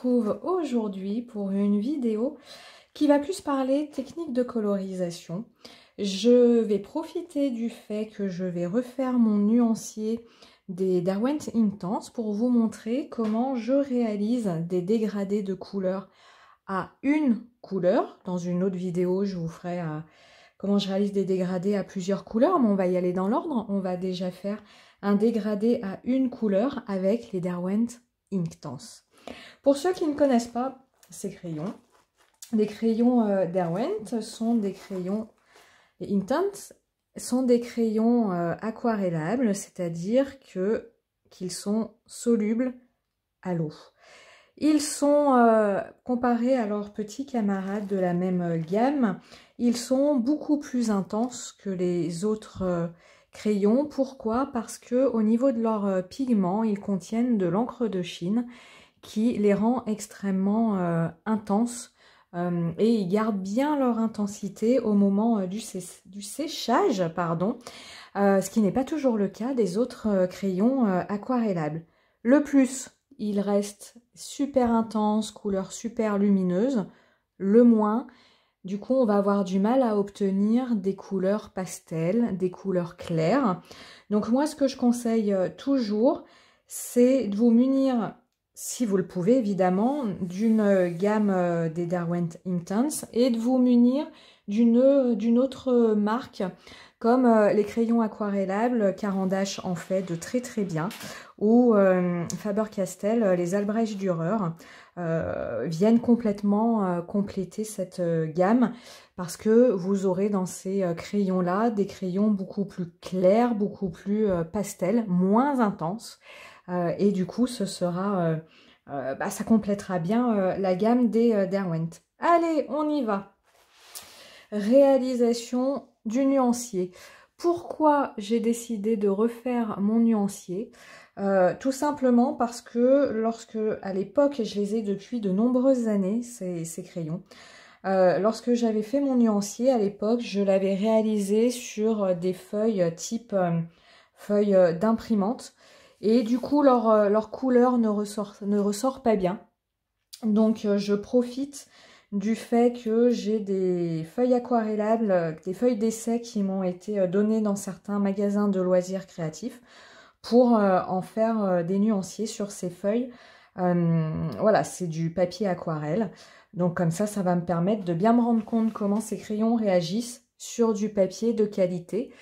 retrouve aujourd'hui pour une vidéo qui va plus parler technique de colorisation. Je vais profiter du fait que je vais refaire mon nuancier des Derwent Inktense pour vous montrer comment je réalise des dégradés de couleurs à une couleur. Dans une autre vidéo, je vous ferai comment je réalise des dégradés à plusieurs couleurs, mais on va y aller dans l'ordre. On va déjà faire un dégradé à une couleur avec les Derwent Inktense. Pour ceux qui ne connaissent pas ces crayons, les crayons Derwent sont des crayons, les Inktense sont des crayons aquarellables, c'est-à-dire qu'ils sont solubles à l'eau. Ils sont, comparés à leurs petits camarades de la même gamme, ils sont beaucoup plus intenses que les autres crayons. Pourquoi? Parce que au niveau de leurs pigments, ils contiennent de l'encre de Chine qui les rend extrêmement intenses et ils gardent bien leur intensité au moment du séchage, pardon, ce qui n'est pas toujours le cas des autres crayons aquarellables. Le plus, il reste super intense, couleur super lumineuse. Le moins, du coup, on va avoir du mal à obtenir des couleurs pastel, des couleurs claires. Donc moi, ce que je conseille toujours, c'est de vous munir, si vous le pouvez évidemment, d'une gamme des Derwent Inktense et de vous munir d'une autre marque comme les crayons aquarellables. Caran d'Ache en fait de très très bien, ou Faber-Castell, les Albrecht Dürer viennent complètement compléter cette gamme, parce que vous aurez dans ces crayons là des crayons beaucoup plus clairs, beaucoup plus pastel, moins intenses. Et du coup, ce sera, ça complétera bien la gamme des Derwent. Allez, on y va. Réalisation du nuancier. Pourquoi j'ai décidé de refaire mon nuancier? Tout simplement parce que à l'époque, je les ai depuis de nombreuses années, ces crayons. Lorsque j'avais fait mon nuancier à l'époque, je l'avais réalisé sur des feuilles type feuilles d'imprimante. Et du coup, leur couleur ne ressort pas bien. Donc, je profite du fait que j'ai des feuilles aquarellables, des feuilles d'essai qui m'ont été données dans certains magasins de loisirs créatifs pour en faire des nuanciers sur ces feuilles. Voilà, c'est du papier aquarelle. Donc, comme ça va me permettre de bien me rendre compte comment ces crayons réagissent sur du papier de qualité.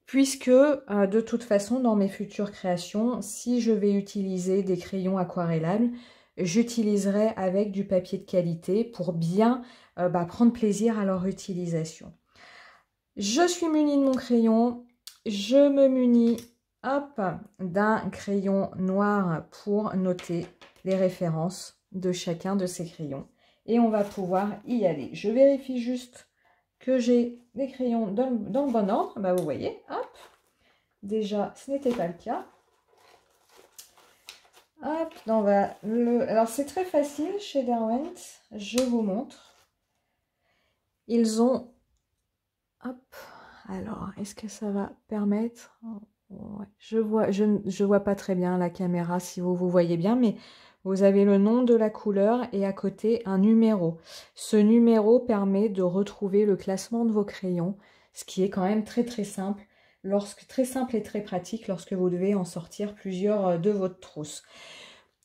Puisque de toute façon, dans mes futures créations, si je vais utiliser des crayons aquarellables, j'utiliserai avec du papier de qualité pour bien prendre plaisir à leur utilisation. Je suis munie de mon crayon, je me munis d'un crayon noir pour noter les références de chacun de ces crayons. Et on va pouvoir y aller. Je vérifie juste que j'ai les crayons dans le bon ordre. Vous voyez, hop, déjà ce n'était pas le cas. Hop, alors c'est très facile chez Derwent, je vous montre. Ils ont, hop, alors est-ce que ça va permettre? Ouais, je vois pas très bien la caméra si vous voyez bien, mais vous avez le nom de la couleur et à côté un numéro. Ce numéro permet de retrouver le classement de vos crayons, ce qui est quand même très très simple, très simple et très pratique lorsque vous devez en sortir plusieurs de votre trousse.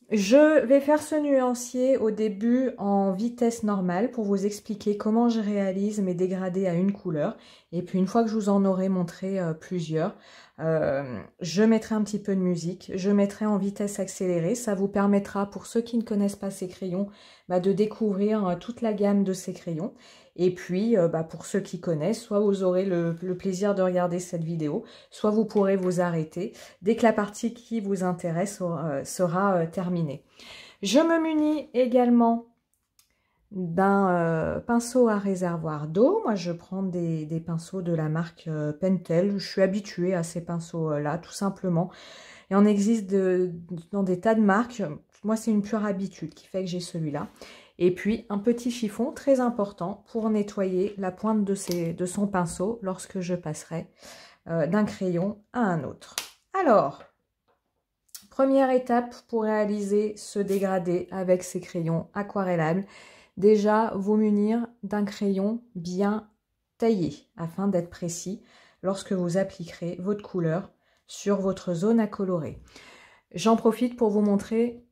Je vais faire ce nuancier au début en vitesse normale pour vous expliquer comment je réalise mes dégradés à une couleur. Et puis une fois que je vous en aurai montré plusieurs, je mettrai un petit peu de musique, je mettrai en vitesse accélérée. Ça vous permettra, pour ceux qui ne connaissent pas ces crayons, de découvrir toute la gamme de ces crayons. Et puis, pour ceux qui connaissent, soit vous aurez le plaisir de regarder cette vidéo, soit vous pourrez vous arrêter dès que la partie qui vous intéresse sera terminée. Je me munis également d'un pinceau à réservoir d'eau. Moi, je prends des pinceaux de la marque Pentel. Je suis habituée à ces pinceaux-là, tout simplement. Il en existe dans des tas de marques. Moi, c'est une pure habitude qui fait que j'ai celui-là. Et puis, un petit chiffon très important pour nettoyer la pointe de son pinceau lorsque je passerai d'un crayon à un autre. Alors, première étape pour réaliser ce dégradé avec ces crayons aquarellables. Déjà, vous munir d'un crayon bien taillé afin d'être précis lorsque vous appliquerez votre couleur sur votre zone à colorer. J'en profite pour vous montrer,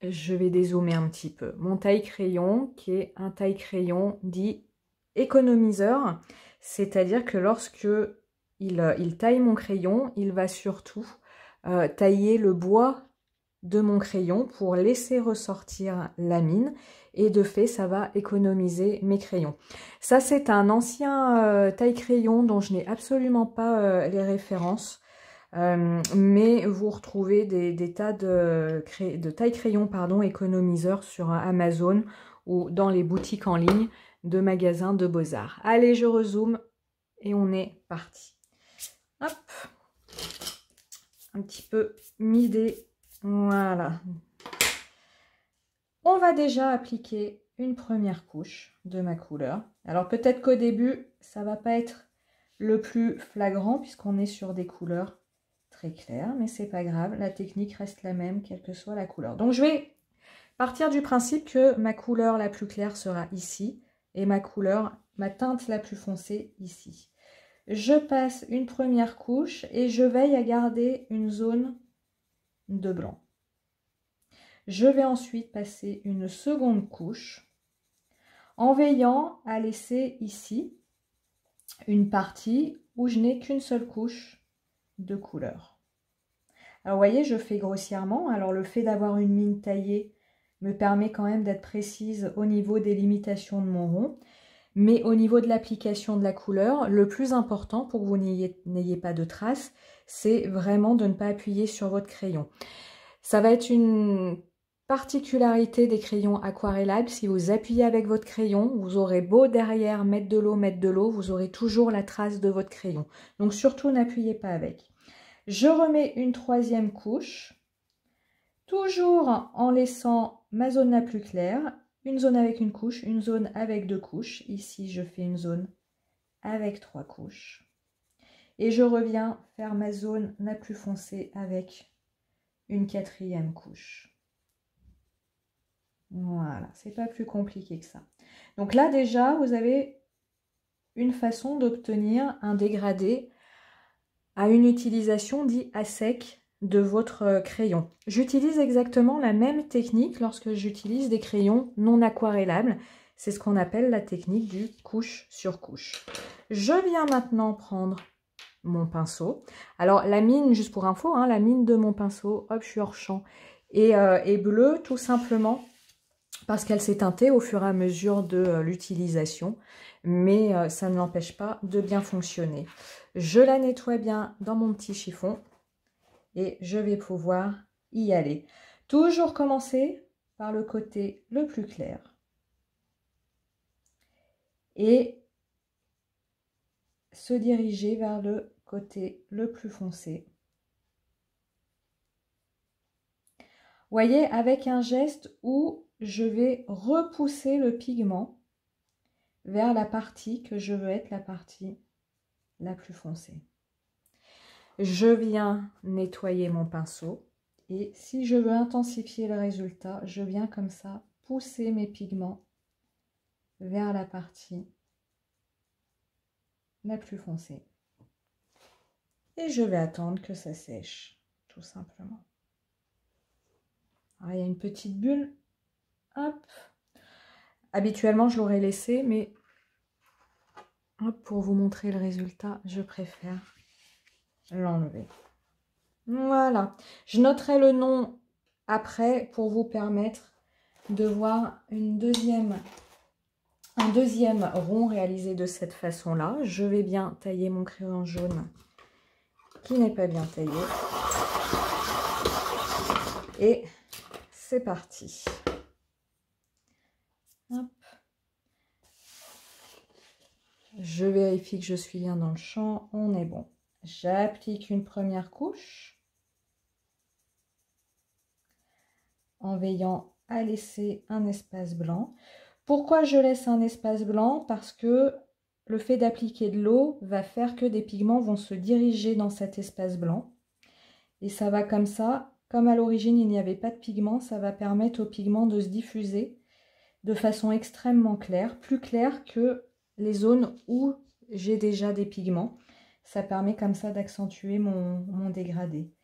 je vais dézoomer un petit peu, mon taille-crayon qui est un taille-crayon dit économiseur, c'est-à-dire que lorsque il taille mon crayon, il va surtout tailler le bois de mon crayon pour laisser ressortir la mine et de fait ça va économiser mes crayons. Ça c'est un ancien taille-crayon dont je n'ai absolument pas les références, mais vous retrouvez des tas de taille-crayon économiseurs sur Amazon ou dans les boutiques en ligne de magasins de beaux-arts. Allez, je rezoome et on est parti. Hop, un petit peu midé. Voilà. On va déjà appliquer une première couche de ma couleur. Alors peut-être qu'au début, ça va pas être le plus flagrant puisqu'on est sur des couleurs très claires, mais c'est pas grave, la technique reste la même quelle que soit la couleur. Donc je vais partir du principe que ma couleur la plus claire sera ici et ma teinte la plus foncée ici. Je passe une première couche et je veille à garder une zone de blanc. Je vais ensuite passer une seconde couche en veillant à laisser ici une partie où je n'ai qu'une seule couche de couleur. Alors vous voyez, je fais grossièrement. Alors le fait d'avoir une mine taillée me permet quand même d'être précise au niveau des limitations de mon rond. Mais au niveau de l'application de la couleur, le plus important pour que vous n'ayez pas de traces, c'est vraiment de ne pas appuyer sur votre crayon. Ça va être une particularité des crayons aquarellables. Si vous appuyez avec votre crayon, vous aurez beau derrière mettre de l'eau, vous aurez toujours la trace de votre crayon. Donc surtout, n'appuyez pas avec. Je remets une troisième couche, toujours en laissant ma zone la plus claire. Une zone avec une couche, une zone avec deux couches. Ici, je fais une zone avec 3 couches. Et je reviens faire ma zone la plus foncée avec une 4e couche. Voilà, c'est pas plus compliqué que ça. Donc là, déjà, vous avez une façon d'obtenir un dégradé à une utilisation dit à sec de votre crayon. J'utilise exactement la même technique lorsque j'utilise des crayons non aquarellables. C'est ce qu'on appelle la technique du couche sur couche. Je viens maintenant prendre mon pinceau. Alors la mine, juste pour info, hein, la mine de mon pinceau, hop, je suis hors champ, est bleue tout simplement parce qu'elle s'est teintée au fur et à mesure de l'utilisation. Mais ça ne l'empêche pas de bien fonctionner. Je la nettoie bien dans mon petit chiffon. Et je vais pouvoir y aller. Toujours commencer par le côté le plus clair. Et se diriger vers le côté le plus foncé. Voyez, avec un geste où je vais repousser le pigment vers la partie que je veux être la partie la plus foncée. Je viens nettoyer mon pinceau et si je veux intensifier le résultat, je viens comme ça pousser mes pigments vers la partie la plus foncée. Et je vais attendre que ça sèche, tout simplement. Alors, il y a une petite bulle. Hop. Habituellement, je l'aurais laissé, mais hop, pour vous montrer le résultat, je préfère l'enlever. Voilà. Je noterai le nom après pour vous permettre de voir un deuxième rond réalisé de cette façon-là. Je vais bien tailler mon crayon jaune qui n'est pas bien taillé. Et c'est parti. Hop. Je vérifie que je suis bien dans le champ. On est bon. J'applique une première couche en veillant à laisser un espace blanc. Pourquoi je laisse un espace blanc? Parce que le fait d'appliquer de l'eau va faire que des pigments vont se diriger dans cet espace blanc. Et ça va comme ça comme à l'origine il n'y avait pas de pigment, ça va permettre au pigment de se diffuser de façon extrêmement claire, plus claire que les zones où j'ai déjà des pigments. Ça permet comme ça d'accentuer mon dégradé.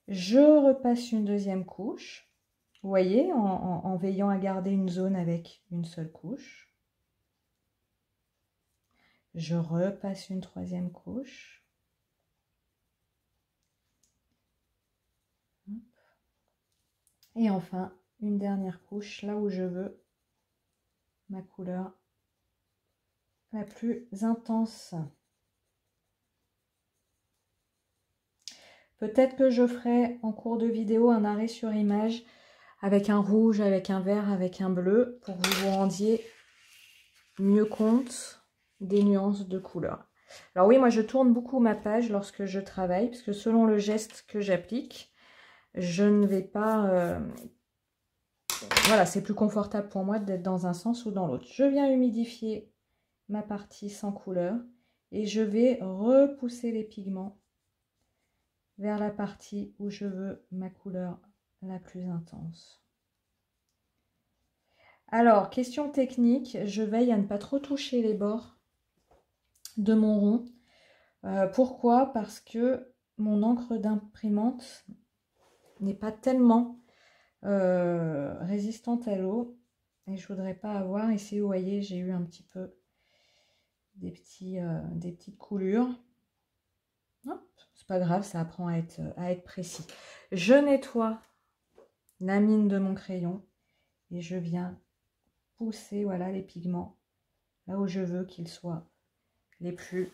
Je repasse une deuxième couche, vous voyez, en veillant à garder une zone avec une seule couche. Je repasse une troisième couche. Et enfin, une dernière couche, là où je veux ma couleur la plus intense. Peut-être que je ferai en cours de vidéo un arrêt sur image avec un rouge, avec un vert, avec un bleu, pour que vous vous rendiez mieux compte des nuances de couleurs. Alors oui, moi je tourne beaucoup ma page lorsque je travaille, parce que selon le geste que j'applique, je ne vais pas... Voilà, c'est plus confortable pour moi d'être dans un sens ou dans l'autre. Je viens humidifier ma partie sans couleur et je vais repousser les pigments vers la partie où je veux ma couleur la plus intense. Alors, question technique, je veille à ne pas trop toucher les bords de mon rond. Pourquoi? Parce que mon encre d'imprimante n'est pas tellement résistante à l'eau et je voudrais pas avoir, ici vous voyez j'ai eu un petit peu des petites coulures. C'est pas grave, ça apprend à être précis. Je nettoie la mine de mon crayon et je viens pousser, voilà, les pigments là où je veux qu'ils soient les plus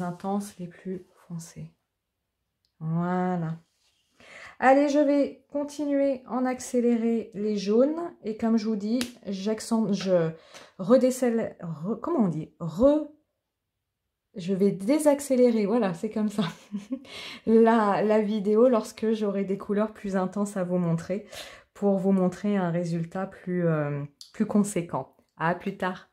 intenses, les plus foncés. Voilà. Allez, je vais continuer en accélérer les jaunes et comme je vous dis, je redécèle, comment on dit, je vais désaccélérer, voilà, c'est comme ça, la vidéo lorsque j'aurai des couleurs plus intenses à vous montrer, pour vous montrer un résultat plus conséquent. À plus tard.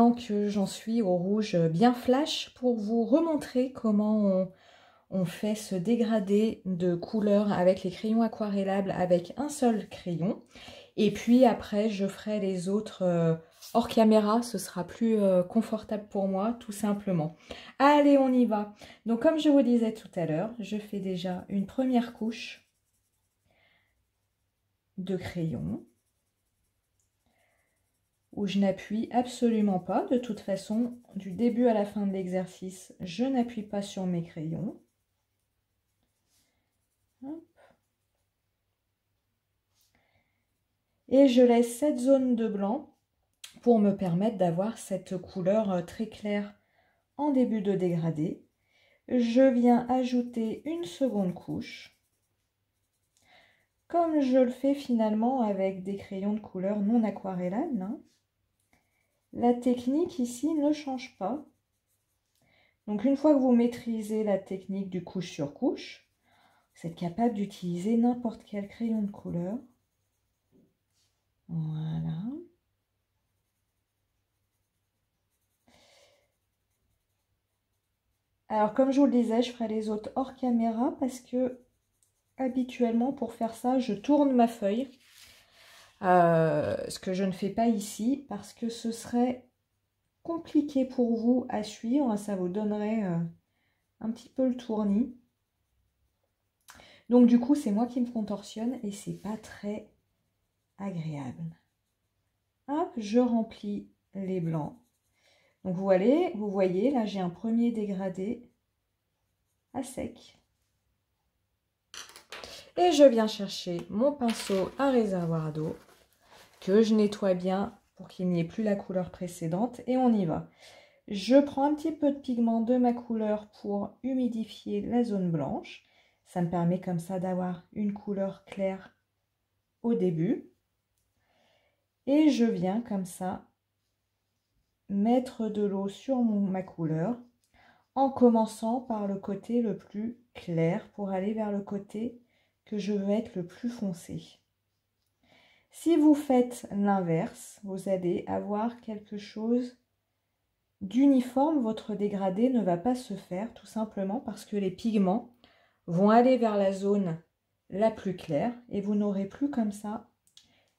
maintenant que j'en suis au rouge bien flash pour vous remontrer comment on fait ce dégradé de couleur avec les crayons aquarellables avec un seul crayon. Et puis après, je ferai les autres hors caméra, ce sera plus confortable pour moi, tout simplement. Allez, on y va. Donc comme je vous disais tout à l'heure, je fais déjà une première couche de crayon où je n'appuie absolument pas. De toute façon, du début à la fin de l'exercice, je n'appuie pas sur mes crayons. Hop. Et je laisse cette zone de blanc pour me permettre d'avoir cette couleur très claire en début de dégradé. Je viens ajouter une seconde couche, comme je le fais finalement avec des crayons de couleur non aquarellables. Hein. La technique ici ne change pas. Donc une fois que vous maîtrisez la technique du couche sur couche, vous êtes capable d'utiliser n'importe quel crayon de couleur. Voilà. Alors comme je vous le disais, je ferai les autres hors caméra parce que habituellement pour faire ça, je tourne ma feuille. Ce que je ne fais pas ici parce que ce serait compliqué pour vous à suivre. Ça vous donnerait un petit peu le tournis. Donc du coup, c'est moi qui me contorsionne et c'est pas très agréable. Hop, je remplis les blancs. Donc vous voyez, là j'ai un premier dégradé à sec. Et je viens chercher mon pinceau à réservoir d'eau que je nettoie bien pour qu'il n'y ait plus la couleur précédente. Et on y va. Je prends un petit peu de pigment de ma couleur pour humidifier la zone blanche. Ça me permet comme ça d'avoir une couleur claire au début. Et je viens comme ça mettre de l'eau sur ma couleur en commençant par le côté le plus clair pour aller vers le côté que je veux être le plus foncé. Si vous faites l'inverse, vous allez avoir quelque chose d'uniforme. Votre dégradé ne va pas se faire tout simplement parce que les pigments vont aller vers la zone la plus claire et vous n'aurez plus comme ça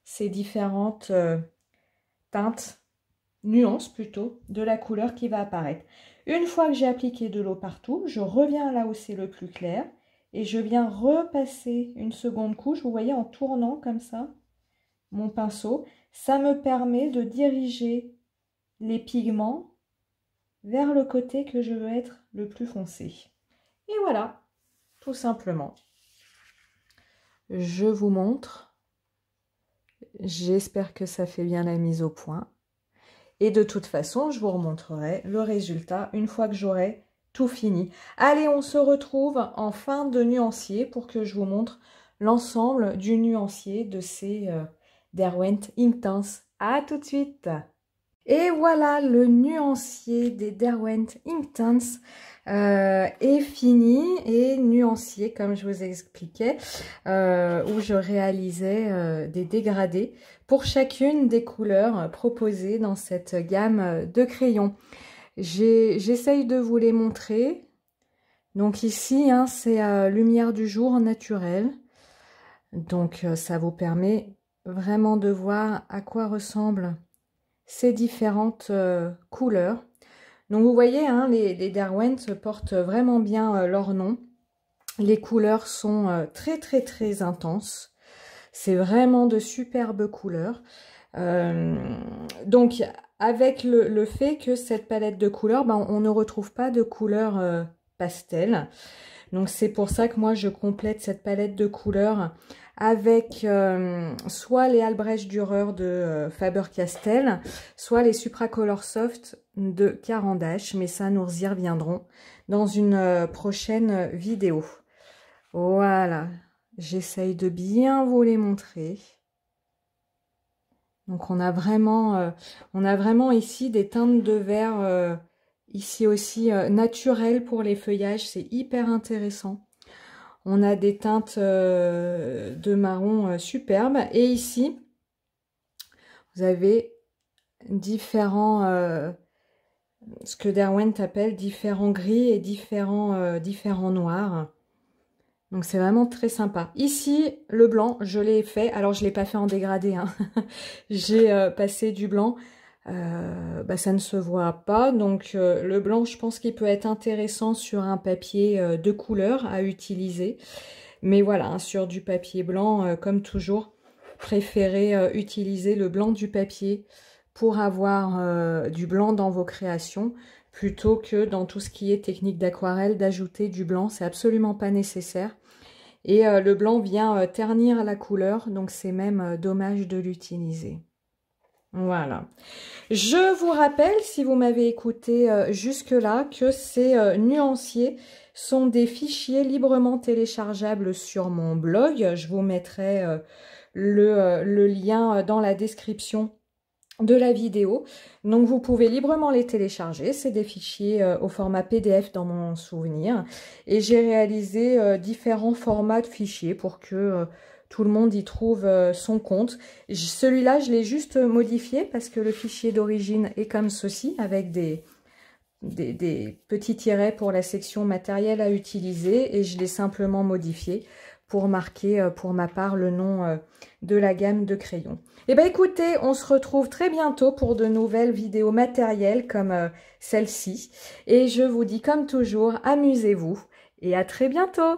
ces différentes teintes, nuances plutôt, de la couleur qui va apparaître. Une fois que j'ai appliqué de l'eau partout, je reviens là où c'est le plus clair et je viens repasser une seconde couche, vous voyez, en tournant comme ça mon pinceau. Ça me permet de diriger les pigments vers le côté que je veux être le plus foncé. Et voilà, tout simplement. Je vous montre. J'espère que ça fait bien la mise au point. Et de toute façon, je vous remontrerai le résultat une fois que j'aurai tout fini. Allez, on se retrouve en fin de nuancier pour que je vous montre l'ensemble du nuancier de ces Derwent Inktense. À tout de suite. Et voilà, le nuancier des Derwent Inktense est fini et nuancier, comme je vous expliquais, où je réalisais des dégradés pour chacune des couleurs proposées dans cette gamme de crayons. J'essaye de vous les montrer. Donc ici, hein, c'est lumière du jour naturelle. Donc ça vous permet vraiment de voir à quoi ressemblent ces différentes couleurs. Donc vous voyez, hein, les Derwent portent vraiment bien leur nom. Les couleurs sont très intenses. C'est vraiment de superbes couleurs. Donc avec le fait que cette palette de couleurs, ben, on ne retrouve pas de couleurs pastel. Donc c'est pour ça que moi je complète cette palette de couleurs avec soit les Albrecht Dürer de Faber-Castell, soit les Supracolor Soft de Caran d'Ache, mais ça nous y reviendrons dans une prochaine vidéo. Voilà, j'essaye de bien vous les montrer. Donc on a vraiment ici des teintes de vert ici aussi naturelles pour les feuillages, c'est hyper intéressant. On a des teintes de marron superbes. Et ici, vous avez différents, ce que Derwent appelle différents gris et différents noirs. Donc c'est vraiment très sympa. Ici, le blanc, je l'ai fait. Alors je ne l'ai pas fait en dégradé, hein. J'ai passé du blanc. Bah, ça ne se voit pas. Donc le blanc, je pense qu'il peut être intéressant sur un papier de couleur à utiliser. Mais voilà, hein, sur du papier blanc, comme toujours, préférez utiliser le blanc du papier pour avoir du blanc dans vos créations, plutôt que dans tout ce qui est technique d'aquarelle, d'ajouter du blanc. C'est absolument pas nécessaire. Et le blanc vient ternir la couleur, donc c'est même dommage de l'utiliser. Voilà. Je vous rappelle, si vous m'avez écouté jusque-là, que ces nuanciers sont des fichiers librement téléchargeables sur mon blog. Je vous mettrai le lien dans la description de la vidéo. Donc vous pouvez librement les télécharger. C'est des fichiers au format PDF dans mon souvenir. Et j'ai réalisé différents formats de fichiers pour que tout le monde y trouve son compte. Celui-là, je l'ai juste modifié parce que le fichier d'origine est comme ceci, avec des petits tirets pour la section matériel à utiliser. Et je l'ai simplement modifié pour marquer pour ma part le nom de la gamme de crayons. Et bien écoutez, on se retrouve très bientôt pour de nouvelles vidéos matérielles comme celle-ci. Et je vous dis comme toujours, amusez-vous et à très bientôt!